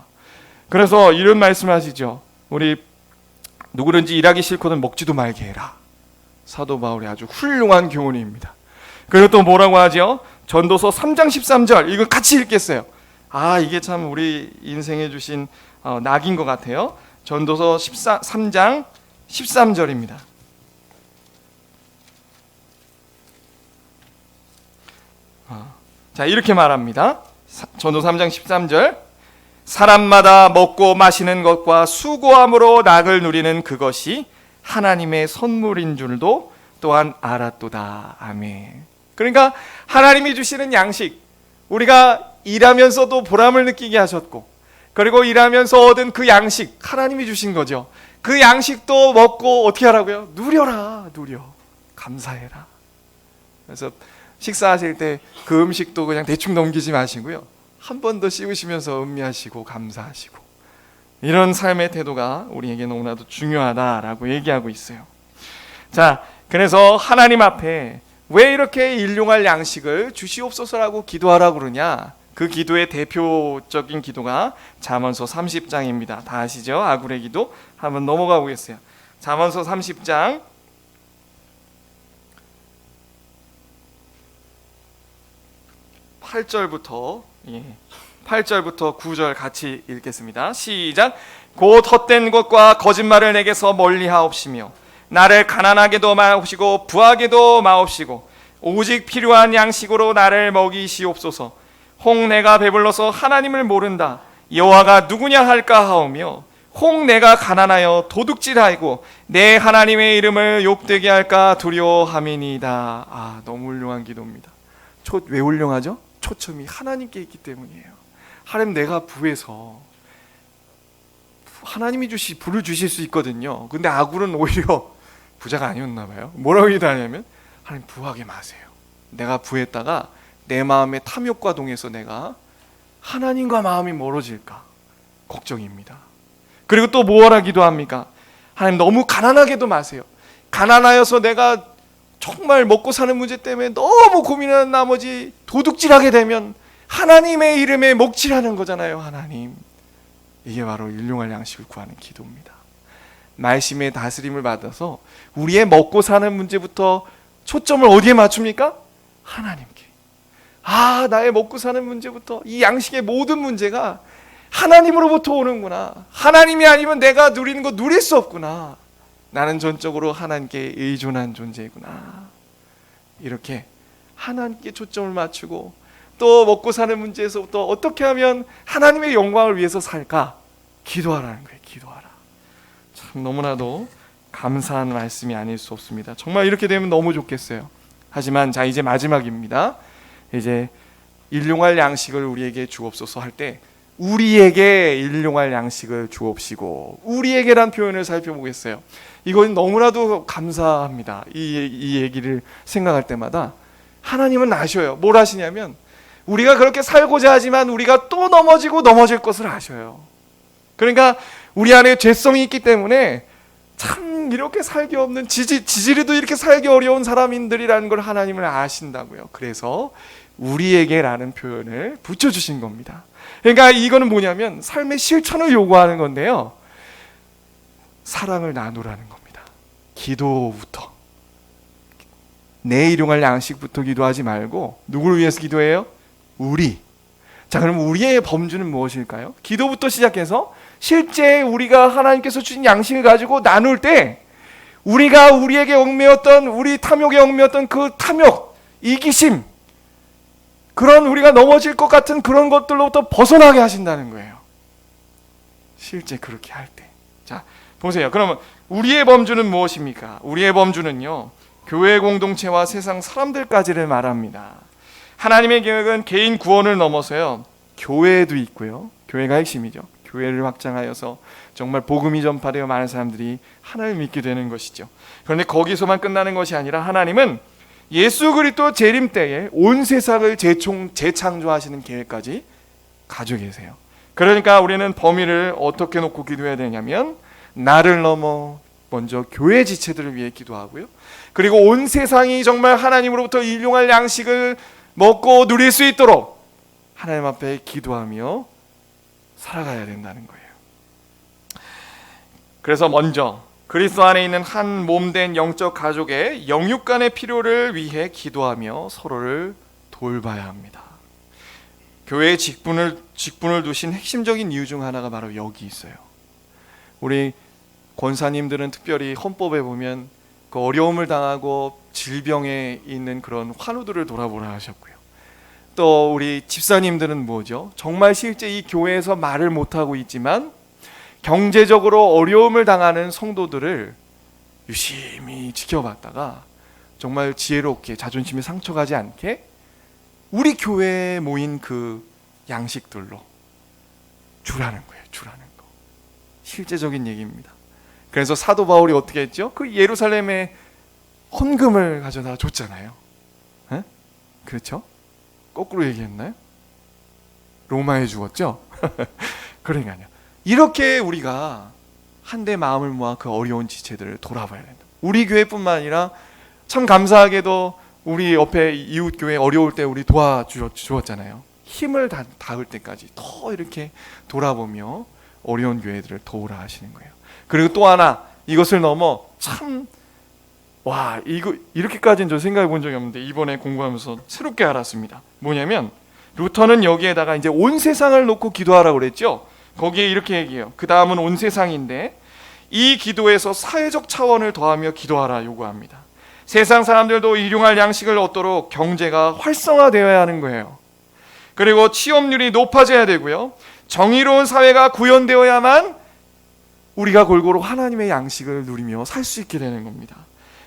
그래서 이런 말씀하시죠. 우리 누구든지 일하기 싫거든 먹지도 말게 해라. 사도 바울의 아주 훌륭한 교훈입니다. 그리고 또 뭐라고 하죠? 전도서 3장 13절 이거 같이 읽겠어요. 이게 참 우리 인생에 주신 낙인 것 같아요. 전도서 3장 13절입니다. 자, 이렇게 말합니다. 전도서 3장 13절. 사람마다 먹고 마시는 것과 수고함으로 낙을 누리는 그것이 하나님의 선물인 줄도 또한 알았도다. 아멘. 그러니까 하나님이 주시는 양식, 우리가 일하면서도 보람을 느끼게 하셨고, 그리고 일하면서 얻은 그 양식 하나님이 주신 거죠. 그 양식도 먹고 어떻게 하라고요? 누려라. 누려. 감사해라. 그래서 식사하실 때 그 음식도 그냥 대충 넘기지 마시고요. 한 번 더 씹으시면서 음미하시고 감사하시고, 이런 삶의 태도가 우리에게 너무나도 중요하다라고 얘기하고 있어요. 자, 그래서 하나님 앞에 왜 이렇게 일용할 양식을 주시옵소서라고 기도하라고 그러냐? 그 기도의 대표적인 기도가 잠언서 30장입니다. 다 아시죠? 아굴의 기도. 한번 넘어가 보겠어요. 잠언서 30장 8절부터 9절 같이 읽겠습니다. 시작. 곧 헛된 것과 거짓말을 내게서 멀리하옵시며 나를 가난하게도 마옵시고 부하게도 마옵시고 오직 필요한 양식으로 나를 먹이시옵소서. 혹 내가 배불러서 하나님을 모른다. 여호와가 누구냐 할까 하오며 혹 내가 가난하여 도둑질하고 내 하나님의 이름을 욕되게 할까 두려워함이니이다. 너무 훌륭한 기도입니다. 왜 훌륭하죠? 초점이 하나님께 있기 때문이에요. 하나님, 내가 부해서 하나님이 부를 주실 수 있거든요. 근데 아굴은 오히려 부자가 아니었나 봐요. 뭐라고 기도하냐면 하나님, 부하게 마세요. 내가 부했다가 내 마음의 탐욕과 동해서 내가 하나님과 마음이 멀어질까 걱정입니다. 그리고 또 뭐라 기도합니까? 하나님, 너무 가난하게도 마세요. 가난하여서 내가 정말 먹고 사는 문제 때문에 너무 고민하는 나머지 도둑질하게 되면 하나님의 이름에 먹칠하는 거잖아요. 하나님, 이게 바로 일용할 양식을 구하는 기도입니다. 말씀의 다스림을 받아서 우리의 먹고 사는 문제부터 초점을 어디에 맞춥니까? 하나님께. 나의 먹고 사는 문제부터 이 양식의 모든 문제가 하나님으로부터 오는구나. 하나님이 아니면 내가 누리는 거 누릴 수 없구나. 나는 전적으로 하나님께 의존한 존재구나. 이렇게 하나님께 초점을 맞추고 또 먹고 사는 문제에서부터 어떻게 하면 하나님의 영광을 위해서 살까? 기도하라는 거예요. 기도하라. 참 너무나도 감사한 말씀이 아닐 수 없습니다. 정말 이렇게 되면 너무 좋겠어요. 하지만 자, 이제 마지막입니다. 이제 일용할 양식을 우리에게 주옵소서 할 때 우리에게 일용할 양식을 주옵시고, 우리에게란 표현을 살펴보겠어요. 이건 너무나도 감사합니다. 이 얘기를 생각할 때마다 하나님은 아셔요. 뭘 아시냐면 우리가 그렇게 살고자 하지만 우리가 또 넘어질 것을 아셔요. 그러니까 우리 안에 죄성이 있기 때문에 참 이렇게 살기 없는 지지리도 이렇게 살기 어려운 사람들이라는 걸 하나님을 아신다고요. 그래서 우리에게라는 표현을 붙여주신 겁니다. 그러니까 이거는 뭐냐면 삶의 실천을 요구하는 건데요, 사랑을 나누라는 겁니다. 기도부터, 내 일용할 양식부터 기도하지 말고 누구를 위해서 기도해요? 우리. 자, 그럼 우리의 범주는 무엇일까요? 기도부터 시작해서 실제 우리가 하나님께서 주신 양식을 가지고 나눌 때 우리가 우리에게 얽매였던, 우리 탐욕에 얽매였던 그 탐욕, 이기심, 그런 우리가 넘어질 것 같은 그런 것들로부터 벗어나게 하신다는 거예요. 실제 그렇게 할 때. 자, 보세요. 그러면 우리의 범주는 무엇입니까? 우리의 범주는요, 교회 공동체와 세상 사람들까지를 말합니다. 하나님의 계획은 개인 구원을 넘어서요, 교회도 있고요. 교회가 핵심이죠. 교회를 확장하여서 정말 복음이 전파되어 많은 사람들이 하나님을 믿게 되는 것이죠. 그런데 거기서만 끝나는 것이 아니라 하나님은 예수 그리스도 재림 때에 온 세상을 재창조하시는 계획까지 가지고 계세요. 그러니까 우리는 범위를 어떻게 놓고 기도해야 되냐면 나를 넘어 먼저 교회 지체들을 위해 기도하고요, 그리고 온 세상이 정말 하나님으로부터 일용할 양식을 먹고 누릴 수 있도록 하나님 앞에 기도하며 살아가야 된다는 거예요. 그래서 먼저 그리스도 안에 있는 한 몸된 영적 가족의 영육 간의 필요를 위해 기도하며 서로를 돌봐야 합니다. 교회에 직분을 두신 핵심적인 이유 중 하나가 바로 여기 있어요. 우리 권사님들은 특별히 헌법에 보면 그 어려움을 당하고 질병에 있는 그런 환우들을 돌아보라 하셨고요. 또 우리 집사님들은 뭐죠? 정말 실제 이 교회에서 말을 못하고 있지만 경제적으로 어려움을 당하는 성도들을 유심히 지켜봤다가 정말 지혜롭게 자존심이 상처가지 않게 우리 교회에 모인 그 양식들로 주라는 거예요. 주라는 거. 실제적인 얘기입니다. 그래서 사도 바울이 어떻게 했죠? 그 예루살렘에 헌금을 가져다 줬잖아요. 에? 그렇죠? 거꾸로 얘기했나요? 로마에 주었죠? 그러니까요. 이렇게 우리가 한데 마음을 모아 그 어려운 지체들을 돌아봐야 된다. 우리 교회뿐만 아니라 참 감사하게도 우리 옆에 이웃 교회 어려울 때 우리 도와주었잖아요. 힘을 닿을 때까지 더 이렇게 돌아보며 어려운 교회들을 도우라 하시는 거예요. 그리고 또 하나, 이것을 넘어 이거 이렇게까지는 저 생각해 본 적이 없는데 이번에 공부하면서 새롭게 알았습니다. 뭐냐면 루터는 여기에다가 이제 온 세상을 놓고 기도하라고 그랬죠. 거기에 이렇게 얘기해요. 그 다음은 온 세상인데 이 기도에서 사회적 차원을 더하며 기도하라 요구합니다. 세상 사람들도 일용할 양식을 얻도록 경제가 활성화되어야 하는 거예요. 그리고 취업률이 높아져야 되고요. 정의로운 사회가 구현되어야만 우리가 골고루 하나님의 양식을 누리며 살 수 있게 되는 겁니다.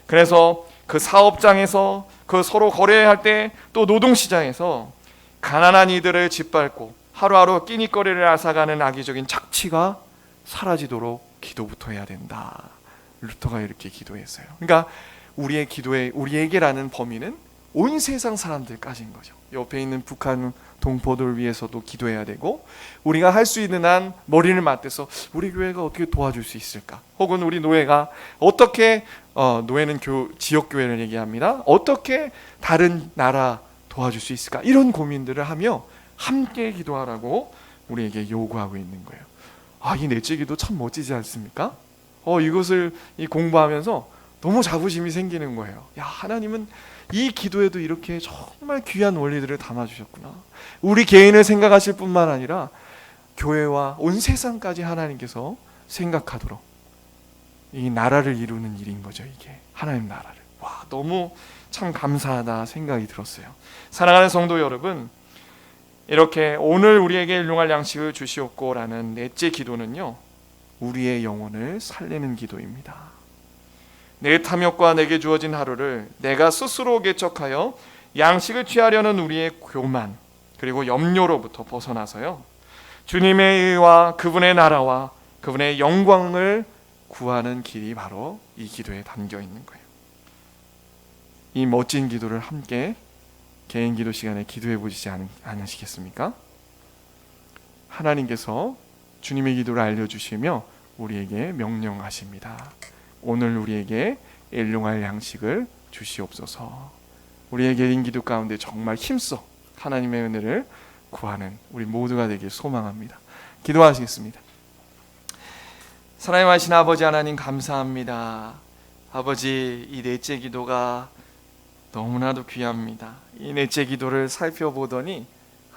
그래서 그 사업장에서 그 서로 거래할 때 또 노동시장에서 가난한 이들을 짓밟고 하루하루 끼니거리를 앗아가는 악의적인 착취가 사라지도록 기도부터 해야 된다. 루터가 이렇게 기도했어요. 그러니까 우리에게라는 범위는 온 세상 사람들까지인 거죠. 옆에 있는 북한 동포들 위해서도 기도해야 되고, 우리가 할 수 있는 한 머리를 맞대서 우리 교회가 어떻게 도와줄 수 있을까, 혹은 우리 노예가 어떻게 노예는 지역 교회를 얘기합니다. 어떻게 다른 나라 도와줄 수 있을까, 이런 고민들을 하며 함께 기도하라고 우리에게 요구하고 있는 거예요. 이 넷째 기도 참 멋지지 않습니까? 이것을 공부하면서 너무 자부심이 생기는 거예요. 하나님은 이 기도에도 이렇게 정말 귀한 원리들을 담아주셨구나. 우리 개인을 생각하실 뿐만 아니라 교회와 온 세상까지 하나님께서 생각하도록 이 나라를 이루는 일인 거죠. 이게 하나님 나라를. 너무 참 감사하다 생각이 들었어요. 사랑하는 성도 여러분, 이렇게 오늘 우리에게 일용할 양식을 주시옵고라는 넷째 기도는요, 우리의 영혼을 살리는 기도입니다. 내 탐욕과 내게 주어진 하루를 내가 스스로 개척하여 양식을 취하려는 우리의 교만 그리고 염려로부터 벗어나서요, 주님의 의와 그분의 나라와 그분의 영광을 구하는 길이 바로 이 기도에 담겨 있는 거예요. 이 멋진 기도를 함께 개인 기도 시간에 기도해 보시지 않으시겠습니까? 하나님께서 주님의 기도를 알려주시며 우리에게 명령하십니다. 오늘 우리에게 일용할 양식을 주시옵소서. 우리의 개인 기도 가운데 정말 힘써 하나님의 은혜를 구하는 우리 모두가 되길 소망합니다. 기도하시겠습니다. 사랑하신 아버지 하나님, 감사합니다. 아버지, 이 넷째 기도가 너무나도 귀합니다. 이 넷째 기도를 살펴보더니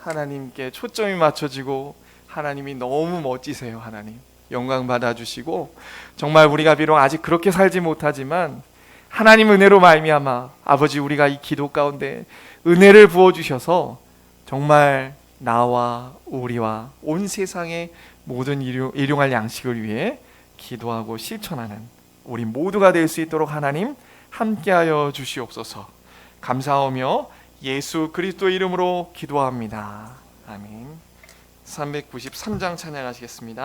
하나님께 초점이 맞춰지고 하나님이 너무 멋지세요. 하나님 영광 받아주시고, 정말 우리가 비록 아직 그렇게 살지 못하지만 하나님 은혜로 말미암아 아버지, 우리가 이 기도 가운데 은혜를 부어주셔서 정말 나와 우리와 온 세상의 모든 일용할 양식을 위해 기도하고 실천하는 우리 모두가 될 수 있도록 하나님 함께하여 주시옵소서. 감사하며 예수 그리스도 이름으로 기도합니다. 아멘. 393장 찬양하시겠습니다.